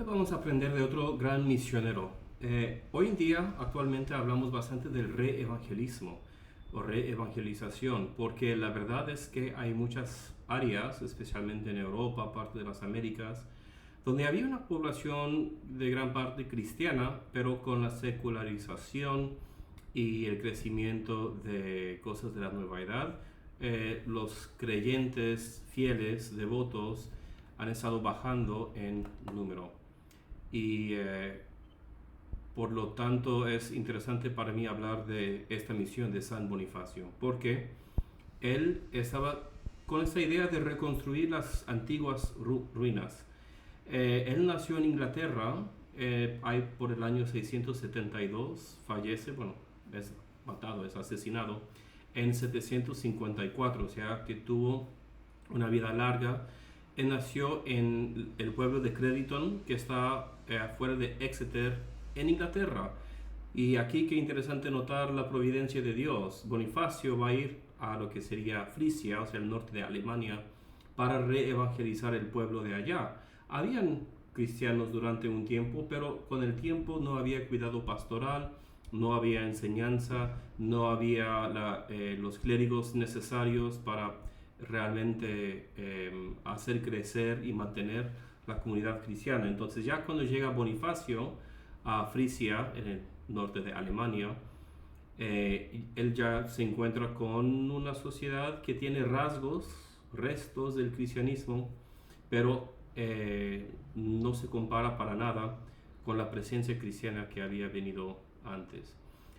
vamos a aprender de otro gran misionero. Hoy en día, actualmente, hablamos bastante del reevangelismo o reevangelización, porque la verdad es que hay muchas áreas, especialmente en Europa, parte de las Américas, donde había una población de gran parte cristiana, pero con la secularización y el crecimiento de cosas de la nueva edad, los creyentes fieles, devotos, han estado bajando en número. Y por lo tanto es interesante para mí hablar de esta misión de San Bonifacio, porque él estaba con esta idea de reconstruir las antiguas ruinas. Él nació en Inglaterra, por el año 672, fallece, bueno, es matado, es asesinado, en 754, o sea que tuvo una vida larga. Él nació en el pueblo de Crediton, que está afuera de Exeter, en Inglaterra. Y aquí qué interesante notar la providencia de Dios. Bonifacio va a ir a lo que sería Frisia, o sea, el norte de Alemania, para reevangelizar el pueblo de allá. Habían cristianos durante un tiempo, pero con el tiempo no había cuidado pastoral, no había enseñanza, no había los clérigos necesarios para realmente hacer crecer y mantener la comunidad cristiana. Entonces ya cuando llega Bonifacio a Frisia, en el norte de Alemania, él ya se encuentra con una sociedad que tiene restos del cristianismo, pero no se compara para nada con la presencia cristiana que había venido antes.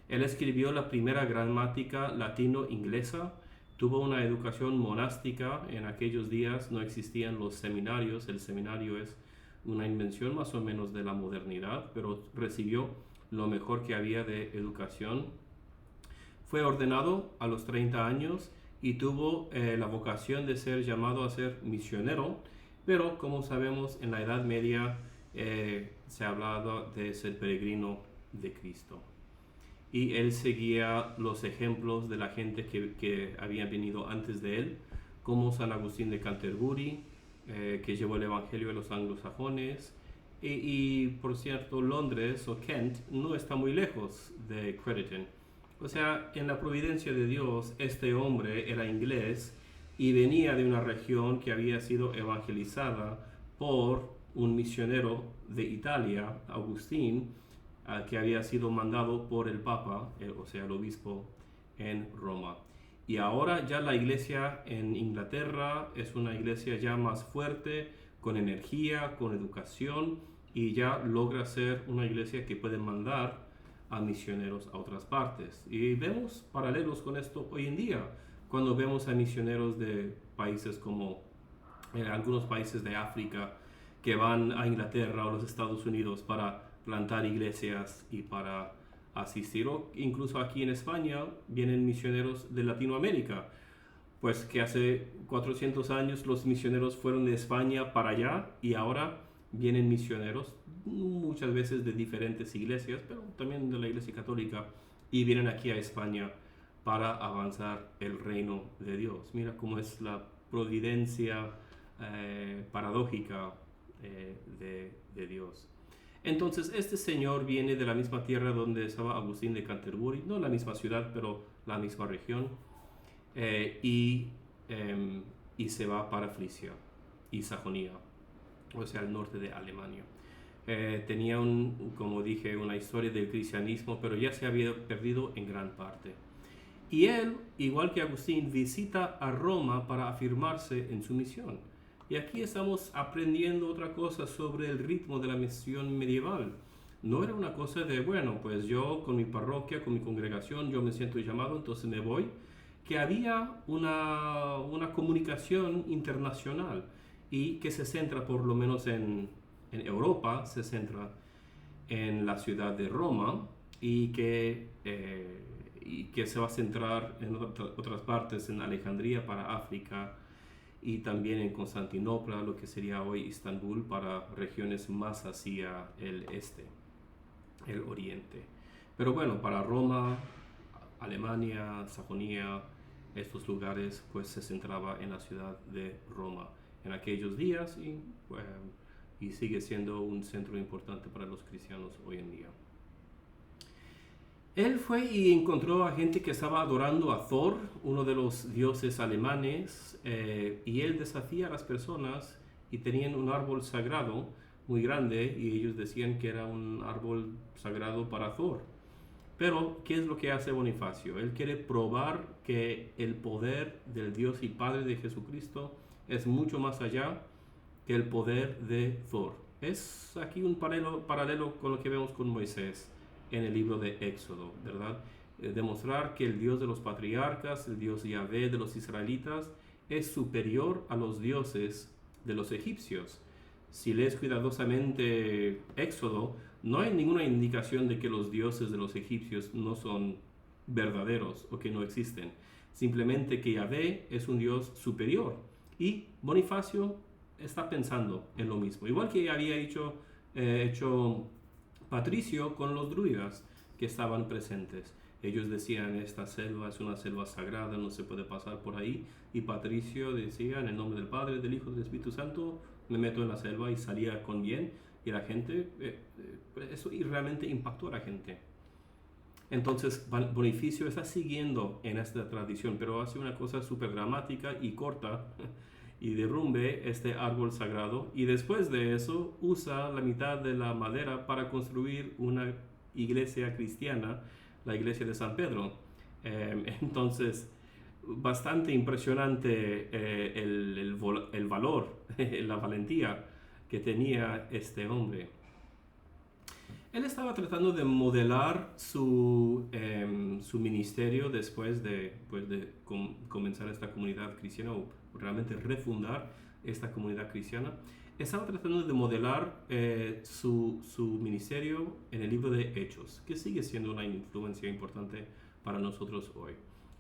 Él escribió la primera gramática latino-inglesa, tuvo una educación monástica. En aquellos días no existían los seminarios, el seminario es una invención más o menos de la modernidad, pero recibió lo mejor que había de educación. Fue ordenado a los 30 años y tuvo la vocación de ser llamado a ser misionero, pero como sabemos en la Edad Media se ha hablado de ser peregrino de Cristo. Y él seguía los ejemplos de la gente que había venido antes de él, como San Agustín de Canterbury, que llevó el Evangelio a los anglosajones. Y por cierto, Londres o Kent no está muy lejos de Crediton. O sea, en la providencia de Dios, este hombre era inglés y venía de una región que había sido evangelizada por un misionero de Italia, Agustín, que había sido mandado por el Papa, o sea, el obispo en Roma. Y ahora ya la iglesia en Inglaterra es una iglesia ya más fuerte, con energía, con educación, y ya logra ser una iglesia que puede mandar a misioneros a otras partes. Y vemos paralelos con esto hoy en día, cuando vemos a misioneros de países como algunos países de África que van a Inglaterra o los Estados Unidos para plantar iglesias y para asistir, o incluso aquí en España vienen misioneros de Latinoamérica, pues que hace 400 años los misioneros fueron de España para allá y ahora vienen misioneros muchas veces de diferentes iglesias, pero también de la Iglesia Católica, y vienen aquí a España para avanzar el reino de Dios. Mira cómo es la providencia paradójica de Dios. Entonces este señor viene de la misma tierra donde estaba Agustín de Canterbury, no la misma ciudad, pero la misma región, y se va para Frisia y Sajonia, o sea, al norte de Alemania. Tenía, como dije, una historia del cristianismo, pero ya se había perdido en gran parte. Y él, igual que Agustín, visita a Roma para afirmarse en su misión. Y aquí estamos aprendiendo otra cosa sobre el ritmo de la misión medieval. No era una cosa de, bueno, pues yo con mi parroquia, con mi congregación, yo me siento llamado, entonces me voy. Que había una comunicación internacional y que se centra, por lo menos en Europa, se centra en la ciudad de Roma y que se va a centrar en otras partes, en Alejandría para África, y también en Constantinopla, lo que sería hoy Istambul, para regiones más hacia el este, el oriente. Pero bueno, para Roma, Alemania, Sajonia, estos lugares, pues se centraba en la ciudad de Roma en aquellos días, y y sigue siendo un centro importante para los cristianos hoy en día. Él fue y encontró a gente que estaba adorando a Thor, uno de los dioses alemanes, y él desafía a las personas y tenían un árbol sagrado muy grande y ellos decían que era un árbol sagrado para Thor. Pero, ¿qué es lo que hace Bonifacio? Él quiere probar que el poder del Dios y Padre de Jesucristo es mucho más allá que el poder de Thor. Es aquí un paralelo con lo que vemos con Moisés en el libro de Éxodo, ¿verdad? Demostrar que el Dios de los patriarcas, el Dios Yahvé de los israelitas, es superior a los dioses de los egipcios. Si lees cuidadosamente Éxodo, no hay ninguna indicación de que los dioses de los egipcios no son verdaderos o que no existen. Simplemente que Yahvé es un Dios superior. Y Bonifacio está pensando en lo mismo. Igual que había hecho Patricio con los druidas que estaban presentes. Ellos decían, esta selva es una selva sagrada, no se puede pasar por ahí. Y Patricio decía, en el nombre del Padre, del Hijo y del Espíritu Santo, me meto en la selva y salía con bien. Y la gente, eso realmente impactó a la gente. Entonces Bonifacio está siguiendo en esta tradición, pero hace una cosa súper dramática y corta y derrumbe este árbol sagrado, y después de eso usa la mitad de la madera para construir una iglesia cristiana, la iglesia de San Pedro. Entonces, bastante impresionante el valor, la valentía que tenía este hombre. Él estaba tratando de modelar su ministerio después de comenzar esta comunidad cristiana, o realmente refundar esta comunidad cristiana. Estaba tratando de modelar su ministerio en el libro de Hechos, que sigue siendo una influencia importante para nosotros hoy.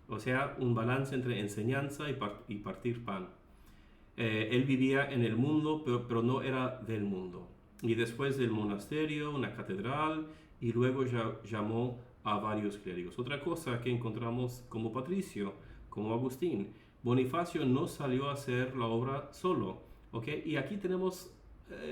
O sea, un balance entre enseñanza y partir pan. Él vivía en el mundo, pero no era del mundo. Y después del monasterio, una catedral, y luego llamó a varios clérigos. Otra cosa que encontramos como Patricio, como Agustín, Bonifacio no salió a hacer la obra solo, ¿ok? Y aquí tenemos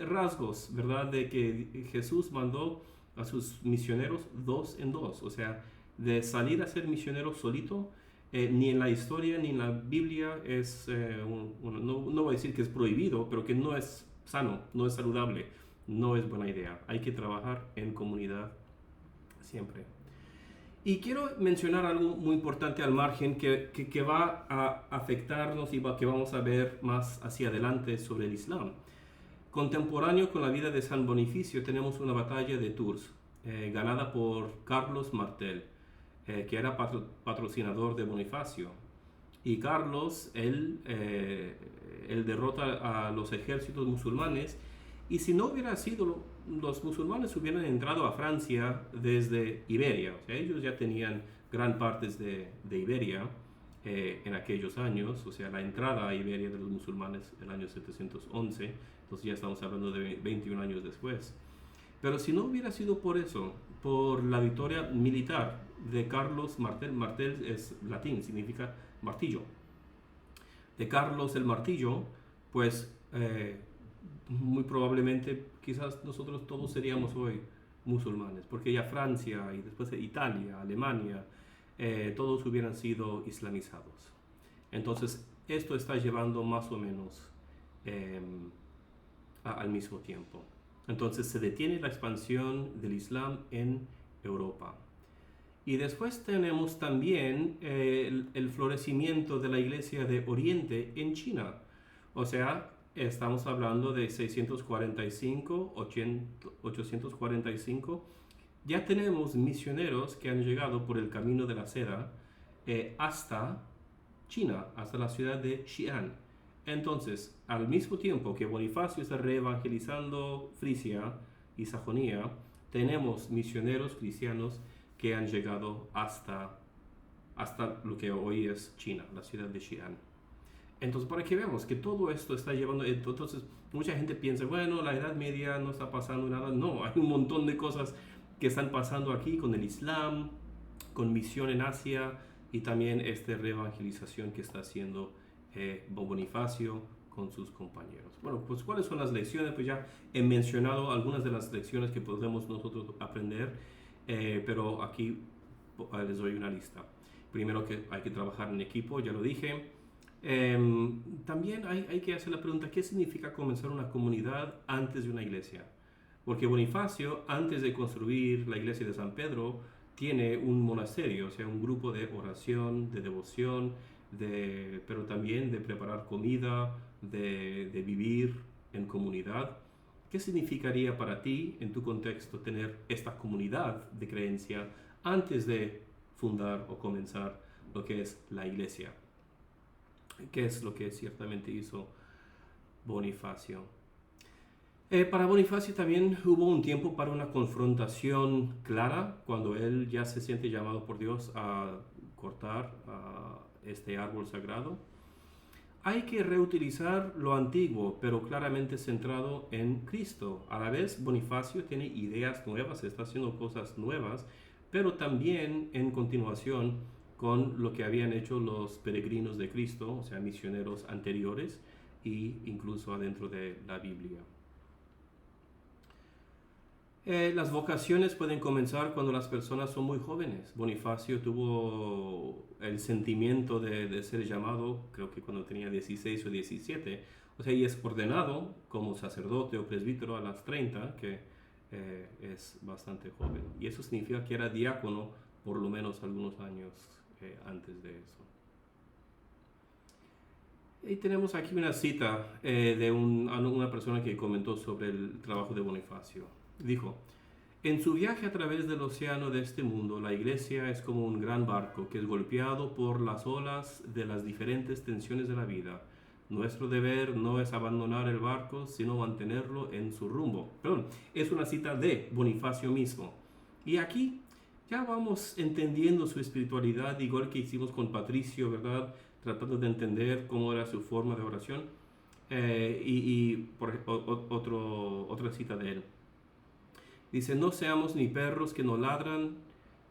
rasgos, ¿verdad? De que Jesús mandó a sus misioneros 2 en 2, o sea, de salir a ser misionero solito, ni en la historia ni en la Biblia es, no voy a decir que es prohibido, pero que no es sano, no es saludable, no es buena idea. Hay que trabajar en comunidad siempre. Y quiero mencionar algo muy importante al margen que va a afectarnos y que vamos a ver más hacia adelante sobre el Islam. Contemporáneo con la vida de San Bonifacio tenemos una batalla de Tours, ganada por Carlos Martel, que era patrocinador de Bonifacio. Y Carlos, él derrota a los ejércitos musulmanes, y si no hubiera sido, los musulmanes hubieran entrado a Francia desde Iberia. O sea, ellos ya tenían gran partes de Iberia en aquellos años. O sea, la entrada a Iberia de los musulmanes en el año 711, entonces ya estamos hablando de 21 años después. Pero si no hubiera sido por eso, por la victoria militar de Carlos Martel, Martel es latín, significa martillo, de Carlos el Martillo, pues muy probablemente quizás nosotros todos seríamos hoy musulmanes, porque ya Francia y después Italia, Alemania, todos hubieran sido islamizados. Entonces esto está llevando más o menos al mismo tiempo. Entonces se detiene la expansión del Islam en Europa. Y después tenemos también el florecimiento de la Iglesia de Oriente en China. O sea, estamos hablando de 645, 845. Ya tenemos misioneros que han llegado por el camino de la seda hasta China, hasta la ciudad de Xi'an. Entonces, al mismo tiempo que Bonifacio está reevangelizando Frisia y Sajonia, tenemos misioneros cristianos que han llegado hasta lo que hoy es China, la ciudad de Xi'an. Entonces, para que veamos que todo esto está llevando, entonces mucha gente piensa, bueno, la Edad Media no está pasando nada. No, hay un montón de cosas que están pasando aquí con el Islam, con misión en Asia y también esta reevangelización que está haciendo Bonifacio con sus compañeros. Bueno, pues ¿cuáles son las lecciones? Pues ya he mencionado algunas de las lecciones que podemos nosotros aprender, pero aquí les doy una lista. Primero, que hay que trabajar en equipo, ya lo dije. También hay que hacer la pregunta, ¿qué significa comenzar una comunidad antes de una iglesia? Porque Bonifacio, antes de construir la iglesia de San Pedro, tiene un monasterio, o sea, un grupo de oración, de devoción, pero también de preparar comida, de vivir en comunidad. ¿Qué significaría para ti, en tu contexto, tener esta comunidad de creencia antes de fundar o comenzar lo que es la iglesia? ¿Qué es lo que ciertamente hizo Bonifacio? Para Bonifacio también hubo un tiempo para una confrontación clara cuando él ya se siente llamado por Dios a cortar este árbol sagrado. Hay que reutilizar lo antiguo, pero claramente centrado en Cristo. A la vez, Bonifacio tiene ideas nuevas, está haciendo cosas nuevas, pero también en continuación con lo que habían hecho los peregrinos de Cristo, o sea, misioneros anteriores, e incluso adentro de la Biblia. Las vocaciones pueden comenzar cuando las personas son muy jóvenes. Bonifacio tuvo el sentimiento de ser llamado, creo que cuando tenía 16 o 17, o sea, y es ordenado como sacerdote o presbítero a las 30, que es bastante joven. Y eso significa que era diácono por lo menos algunos años antes de eso. Y tenemos aquí una cita de una persona que comentó sobre el trabajo de Bonifacio. Dijo: en su viaje a través del océano de este mundo, la iglesia es como un gran barco que es golpeado por las olas de las diferentes tensiones de la vida. Nuestro deber no es abandonar el barco, sino mantenerlo en su rumbo. Perdón, es una cita de Bonifacio mismo. Y aquí ya vamos entendiendo su espiritualidad, igual que hicimos con Patricio, ¿verdad? Tratando de entender cómo era su forma de oración. Otra cita de él. Dice: no seamos ni perros que no ladran,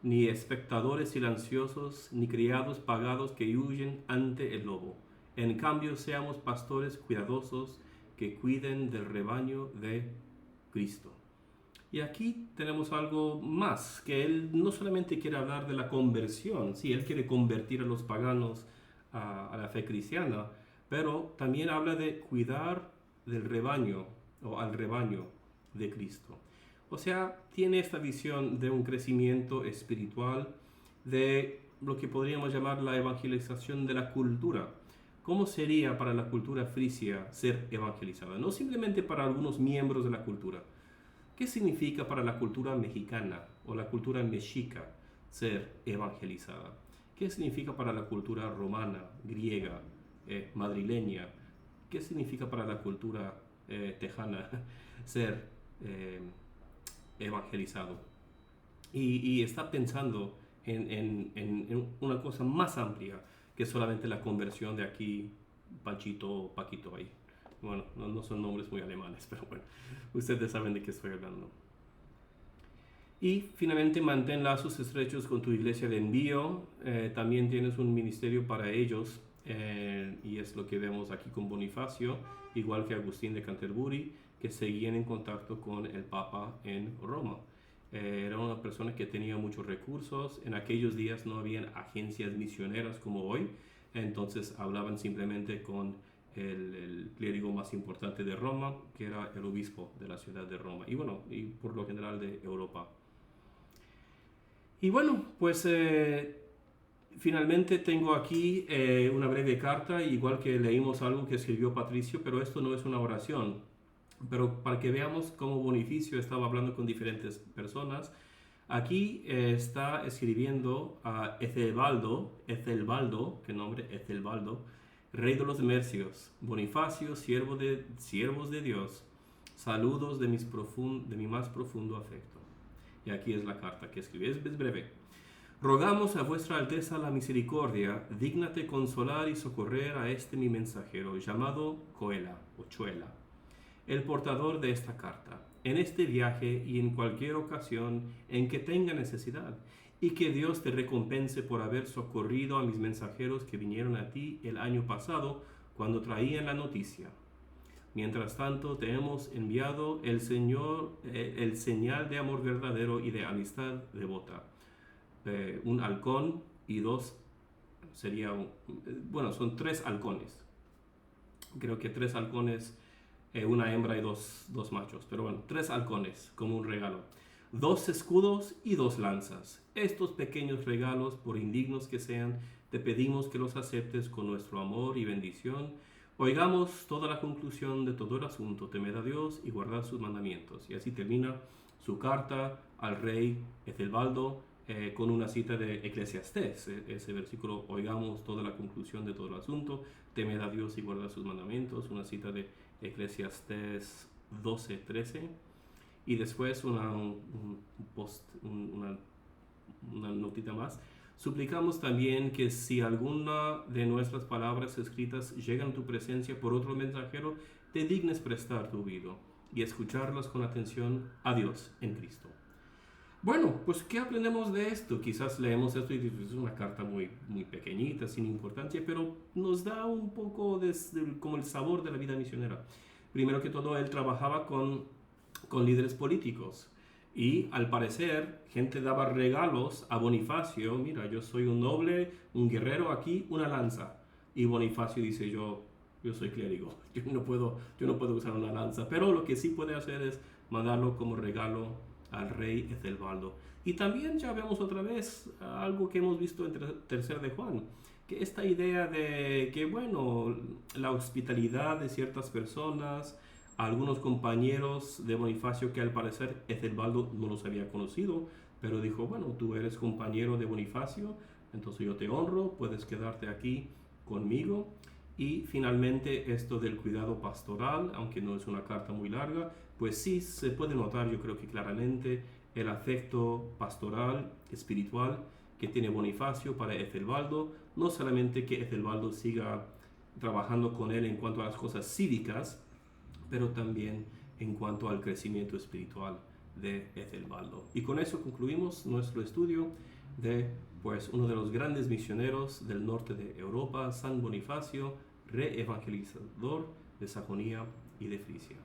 ni espectadores silenciosos, ni criados pagados que huyen ante el lobo. En cambio, seamos pastores cuidadosos que cuiden del rebaño de Cristo. Y aquí tenemos algo más, que él no solamente quiere hablar de la conversión, sí, él quiere convertir a los paganos a la fe cristiana, pero también habla de cuidar del rebaño o al rebaño de Cristo. O sea, tiene esta visión de un crecimiento espiritual, de lo que podríamos llamar la evangelización de la cultura. ¿Cómo sería para la cultura frisia ser evangelizada? No simplemente para algunos miembros de la cultura. ¿Qué significa para la cultura mexicana o la cultura mexica ser evangelizada? ¿Qué significa para la cultura romana, griega, madrileña? ¿Qué significa para la cultura tejana ser evangelizado? Y está pensando en una cosa más amplia que solamente la conversión de aquí, Panchito o Paquito ahí. Bueno, no son nombres muy alemanes, pero bueno, ustedes saben de qué estoy hablando. Y finalmente, mantén lazos estrechos con tu iglesia de envío. También tienes un ministerio para ellos, y es lo que vemos aquí con Bonifacio, igual que Agustín de Canterbury, que seguían en contacto con el Papa en Roma. Era una persona que tenía muchos recursos. En aquellos días no habían agencias misioneras como hoy, entonces hablaban simplemente con el clérigo más importante de Roma, que era el obispo de la ciudad de Roma, y bueno, y por lo general de Europa. Y bueno, pues finalmente tengo aquí una breve carta, igual que leímos algo que escribió Patricio, pero esto no es una oración. Pero para que veamos cómo Bonifacio estaba hablando con diferentes personas, aquí está escribiendo a Ethelbaldo, qué nombre, Ethelbaldo, rey de los Mercios. Bonifacio, siervos de Dios, saludos de mi más profundo afecto. Y aquí es la carta que escribe, es breve. Rogamos a vuestra Alteza la misericordia, dígnate consolar y socorrer a este mi mensajero, llamado Coela o Chuela, el portador de esta carta, en este viaje y en cualquier ocasión en que tenga necesidad, y que Dios te recompense por haber socorrido a mis mensajeros que vinieron a ti el año pasado cuando traían la noticia: mientras tanto, te hemos enviado el señal de amor verdadero y de amistad devota. Un halcón y dos, son 3 halcones. Creo que 3 halcones, una hembra y dos machos. Pero bueno, 3 halcones como un regalo. 2 escudos y 2 lanzas. Estos pequeños regalos, por indignos que sean, te pedimos que los aceptes con nuestro amor y bendición. Oigamos toda la conclusión de todo el asunto, temed a Dios y guardad sus mandamientos. Y así termina su carta al rey Etelbaldo con una cita de Eclesiastés. Ese versículo: oigamos toda la conclusión de todo el asunto, temed a Dios y guardad sus mandamientos. Una cita de Eclesiastés 12:13. Y después una notita más: suplicamos también que si alguna de nuestras palabras escritas llegan a tu presencia por otro mensajero, te dignes prestar tu oído y escucharlas con atención a Dios en Cristo. Bueno, pues ¿qué aprendemos de esto? Quizás leemos esto y es una carta muy, muy pequeñita, sin importancia, pero nos da un poco como el sabor de la vida misionera. Primero que todo, él trabajaba con líderes políticos. Y al parecer, gente daba regalos a Bonifacio. Mira, yo soy un noble, un guerrero, aquí una lanza. Y Bonifacio dice: yo soy clérigo, yo no puedo usar una lanza. Pero lo que sí puede hacer es mandarlo como regalo al rey Etelbaldo. Y también ya vemos otra vez algo que hemos visto en Tercer de Juan, que esta idea de que, bueno, la hospitalidad de ciertas personas, algunos compañeros de Bonifacio que al parecer Etelbaldo no los había conocido, pero dijo: bueno, tú eres compañero de Bonifacio, entonces yo te honro, puedes quedarte aquí conmigo. Y finalmente esto del cuidado pastoral, aunque no es una carta muy larga, pues sí se puede notar, yo creo que claramente, el afecto pastoral, espiritual que tiene Bonifacio para Etelbaldo. No solamente que Etelbaldo siga trabajando con él en cuanto a las cosas cívicas, pero también en cuanto al crecimiento espiritual de Etelbaldo. Y con eso concluimos nuestro estudio de uno de los grandes misioneros del norte de Europa, San Bonifacio, reevangelizador de Sajonia y de Frisia.